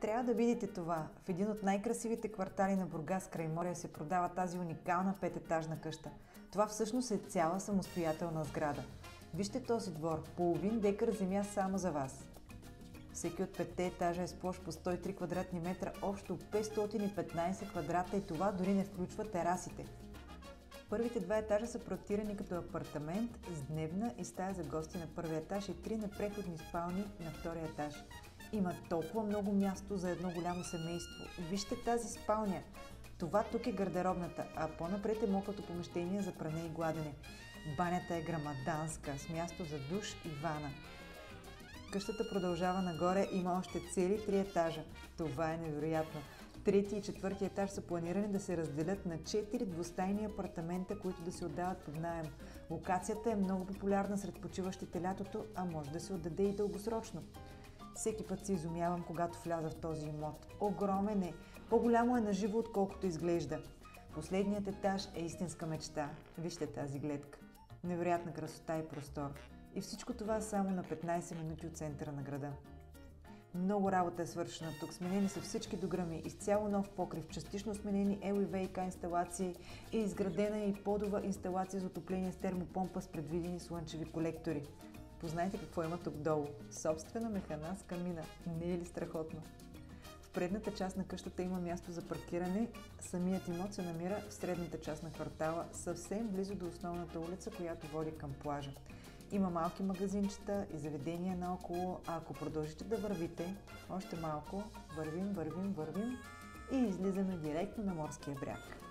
Трябва да видите това. В един от най-красивите квартали на Бургас край море се продава тази уникална пететажна къща. Това всъщност е цяла самостоятелна сграда. Вижте този двор, половин декар земя само за вас. Всеки от 5 етажа е с площ по 103 квадратни метра, общо 515 квадрата и това дори не включва терасите. Първите 2 етажа са проектирани като апартамент с дневна и стая за гости на първия етаж и 3 непреходни спални на втория етаж. Има толкова много място за едно голямо семейство. Вижте тази спалня. Това тук е гардеробната, а по-напред е мокрото помещение за пране и гладене. Банята е грамаданска, с място за душ и вана. Къщата продължава нагоре, има още цели 3 етажа. Това е невероятно. Трети и четвърти етаж са планирани да се разделят на 4 двустайни апартамента, които да се отдават под наем. Локацията е много популярна сред почиващите лятото, а може да се отдаде и дългосрочно. Всеки път се изумявам, когато вляза в този имот. Огромен е, по-голямо е наживо, отколкото изглежда. Последният етаж е истинска мечта. Вижте тази гледка. Невероятна красота и простор. И всичко това само на 15 минути от центъра на града. Много работа е свършена тук. Сменени са всички дограми, изцяло нов покрив, частично сменени ел и ВиК инсталации и изградена и подова инсталация за отопление с термопомпа с предвидени слънчеви колектори. Познайте какво има тук долу. Собствена механа с камина. Не е ли страхотно? В предната част на къщата има място за паркиране. Самият имот се намира в средната част на квартала, съвсем близо до основната улица, която води към плажа. Има малки магазинчета и заведения наоколо, а ако продължите да вървите, още малко, вървим и излизаме директно на морския бряг.